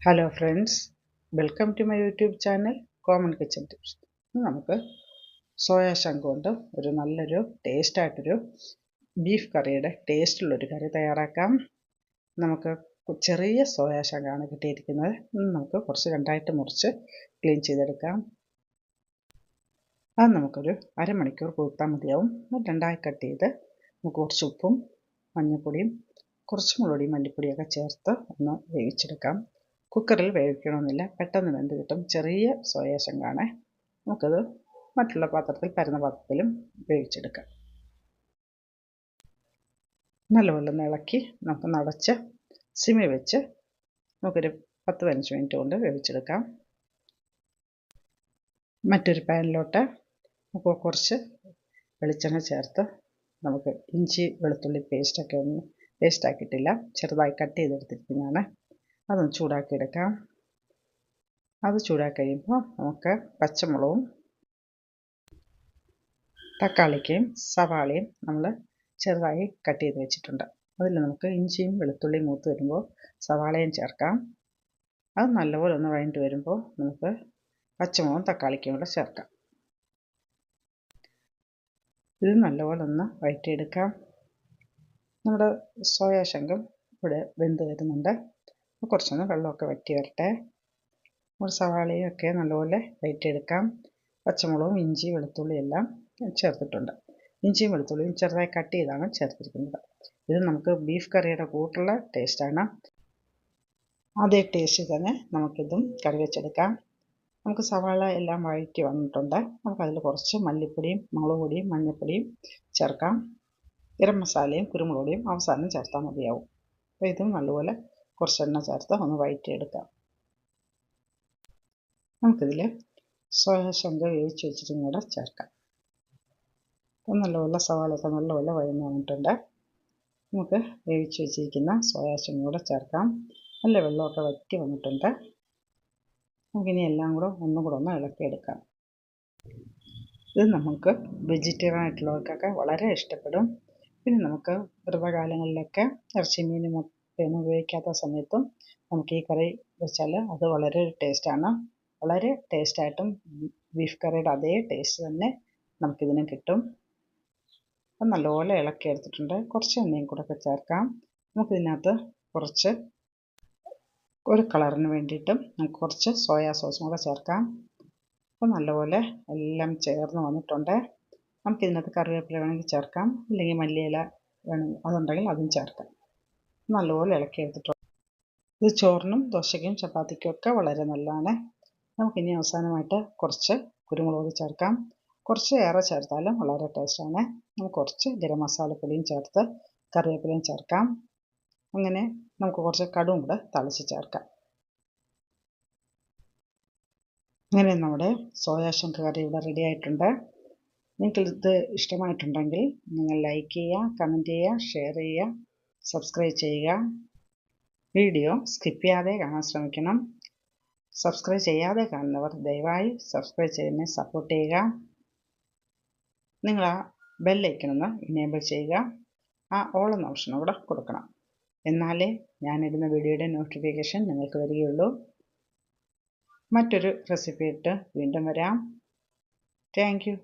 Hello friends, welcome to my YouTube channel common kitchen tips. നമുക്ക് soya chunk കൊണ്ട് ഒരു നല്ലൊരു ടേസ്റ്റായിട്ടൊരു ബീഫ് കറിയുടെ ടേസ്റ്റുള്ളൊരു കറി തയ്യാറാക്കാം. നമുക്ക് ചെറിയ സോയാ ചങ്കാണ് കിട്ടിയിരിക്കുന്നത്. നമുക്ക് കുറച്ച് രണ്ടായിട്ട് മുറിച്ച് ക്ലീൻ ചെയ്തെടുക്കാം. അത് നമുക്കൊരു അരമണിക്കൂർ കൊടുത്താൽ മതിയാവും. രണ്ടായി കട്ട് ചെയ്ത് നമുക്ക് കുറച്ച് ഉപ്പും മഞ്ഞൾപ്പൊടിയും കുറച്ച് മുളകുപൊടിയും മല്ലിപ്പൊടിയൊക്കെ ചേർത്ത് ഒന്ന് വേവിച്ചെടുക്കാം. കുക്കറിൽ വേവിക്കണമെന്നില്ല, പെട്ടെന്ന് വെന്ത് കിട്ടും. ചെറിയ സോയാ ചങ്കാണ്. നമുക്കത് മറ്റുള്ള പാത്രത്തിൽ പരന്ന പാത്രത്തിലും വേവിച്ചെടുക്കാം. നല്ലപോലെ ഒന്ന് ഇളക്കി നമുക്ക് നടച്ച് സിമ്മിൽ വെച്ച് നമുക്കൊരു 10-15 മിനിറ്റ് കൊണ്ട് വേവിച്ചെടുക്കാം. മറ്റൊരു പാനിലോട്ട് നമുക്ക് കുറച്ച് വെളിച്ചെണ്ണ ചേർത്ത് നമുക്ക് ഇഞ്ചി വെളുത്തുള്ളി പേസ്റ്റാക്കിയിട്ടില്ല, ചെറുതായി കട്ട് ചെയ്തെടുത്തിരിക്കുന്നതാണ്. അതൊന്ന് ചൂടാക്കിയെടുക്കാം. അത് ചൂടാക്കി കഴിയുമ്പോൾ നമുക്ക് പച്ചമുളകും തക്കാളിക്കയും സവാളയും നമ്മൾ ചെറുതായി കട്ട് ചെയ്ത് വെച്ചിട്ടുണ്ട്. അതിൽ നമുക്ക് ഇഞ്ചിയും വെളുത്തുള്ളിയും മൂത്ത് വരുമ്പോൾ സവാളയും ചേർക്കാം. അത് നല്ലപോലെ ഒന്ന് വഴണ്ടി വരുമ്പോൾ നമുക്ക് പച്ചമുളകും തക്കാളിക്കയും കൂടെ ചേർക്കാം. ഇത് നല്ലപോലെ ഒന്ന് വഴറ്റിയെടുക്കാം. നമ്മുടെ സോയാ ചങ്കും ഇവിടെ വെന്ത് വരുന്നുണ്ട്. കുറച്ചൊന്ന് വെള്ളമൊക്കെ വറ്റി വരട്ടെ. ഒരു സവാളയും ഒക്കെ നല്ലപോലെ വഴറ്റിയെടുക്കാം. പച്ചമുളകും ഇഞ്ചി വെളുത്തുള്ളി എല്ലാം ചേർത്തിട്ടുണ്ട്. ഇഞ്ചിയും വെളുത്തുള്ളിയും ചെറുതായി കട്ട് ചെയ്താണ് ചേർത്തിരിക്കുന്നത്. ഇത് നമുക്ക് ബീഫ് കറിയുടെ കൂട്ടുള്ള ടേസ്റ്റാണ്. അതേ ടേസ്റ്റ് തന്നെ നമുക്കിതും കറി വെച്ചെടുക്കാം. നമുക്ക് സവാള എല്ലാം വഴറ്റി വന്നിട്ടുണ്ട്. നമുക്കതിൽ കുറച്ച് മല്ലിപ്പൊടിയും മുളക് പൊടിയും മഞ്ഞൾപ്പൊടിയും ചേർക്കാം. ഗരം മസാലയും കുരുമുളക് പൊടിയും അവസാനം ചേർത്താൽ മതിയാവും. അപ്പോൾ ഇതും നല്ലപോലെ കുറച്ച് എണ്ണ ചേർത്ത് ഒന്ന് വഴറ്റിയെടുക്കാം. നമുക്കിതിൽ സോയാ ചങ്ക് വേവിച്ച് വെച്ചിട്ടും കൂടെ ചേർക്കാം. അപ്പം നല്ലപോലെ സവാളയൊക്കെ നല്ലപോലെ വഴന്ന് വന്നിട്ടുണ്ട്. നമുക്ക് വേവിച്ച് വെച്ചിരിക്കുന്ന സോയാ ചങ്ക് കൂടെ ചേർക്കാം. നല്ല വെള്ളമൊക്കെ വറ്റി വന്നിട്ടുണ്ട്. നമുക്കിനി എല്ലാം കൂടെ ഒന്നും കൂടെ ഒന്ന് ഇളക്കിയെടുക്കാം. ഇത് നമുക്ക് വെജിറ്റേറിയൻ ആയിട്ടുള്ളവർക്കൊക്കെ വളരെ ഇഷ്ടപ്പെടും. പിന്നെ നമുക്ക് വ്രതകാലങ്ങളിലൊക്കെ ഇറച്ചി മീൻ മുട്ടയൊന്നും ഉപയോഗിക്കാത്ത സമയത്തും നമുക്ക് ഈ കറി വെച്ചാൽ അത് വളരെ ടേസ്റ്റാണ്. വളരെ ടേസ്റ്റായിട്ടും ബീഫ് കറിയുടെ അതേ ടേസ്റ്റ് തന്നെ നമുക്കിതിന് കിട്ടും. അപ്പം നല്ലപോലെ ഇളക്കി എടുത്തിട്ടുണ്ട്. കുറച്ച് എണ്ണയും കൂടെ ഒക്കെ ചേർക്കാം. നമുക്കിതിനകത്ത് കുറച്ച് ഒരു കളറിന് വേണ്ടിയിട്ടും നമുക്ക് കുറച്ച് സോയാ സോസും കൂടെ ചേർക്കാം. അപ്പോൾ നല്ലപോലെ എല്ലാം ചേർന്ന് വന്നിട്ടുണ്ട്. നമുക്കിതിനകത്ത് കറിവേപ്പില വേണമെങ്കിൽ ചേർക്കാം, അല്ലെങ്കിൽ മല്ലിയില വേണമെങ്കിൽ അതുണ്ടെങ്കിൽ അതും ചേർക്കാം. നല്ലപോലെ ഇളക്കി എടുത്തിട്ടുണ്ട്. ഇത് ചോറിനും ദോശയ്ക്കും ചപ്പാത്തിക്കും ഒക്കെ വളരെ നല്ലതാണ്. നമുക്കിനി അവസാനമായിട്ട് കുറച്ച് കുരുമുളക് ചേർക്കാം. കുറച്ച് ഏറെ ചേർത്താലും വളരെ ടേസ്റ്റാണ്. നമുക്ക് കുറച്ച് ഗരം മസാലപ്പൊടിയും ചേർത്ത് കറിവേപ്പിലയും ചേർക്കാം. അങ്ങനെ നമുക്ക് കുറച്ച് കടുവും കൂടെ തളിച്ച് ചേർക്കാം. അങ്ങനെ നമ്മുടെ സോയാ ചങ്ക് കറി ഇവിടെ റെഡി ആയിട്ടുണ്ട്. നിങ്ങൾക്കിത് ഇഷ്ടമായിട്ടുണ്ടെങ്കിൽ നിങ്ങൾ ലൈക്ക് ചെയ്യുക, കമൻറ്റ് ചെയ്യുക, ഷെയർ ചെയ്യുക, സബ്സ്ക്രൈബ് ചെയ്യുക. വീഡിയോ സ്കിപ്പ് ചെയ്യാതെ കാണാൻ ശ്രമിക്കണം. സബ്സ്ക്രൈബ് ചെയ്യാതെ കാണുന്നവർ ദയവായി സബ്സ്ക്രൈബ് ചെയ്യുന്നതിനെ സപ്പോർട്ട് ചെയ്യുക. നിങ്ങൾ ആ ബെല്ലൈക്കണൊന്ന് ഇനേബിൾ ചെയ്യുക. ആ ഓൾ എന്ന ഓപ്ഷൻ കൂടെ കൊടുക്കണം. എന്നാലേ ഞാനിടുന്ന വീഡിയോയുടെ നോട്ടിഫിക്കേഷൻ നിങ്ങൾക്ക് വരികയുള്ളൂ. മറ്റൊരു റെസിപ്പി ഇട്ട് വീണ്ടും വരാം. Thank you.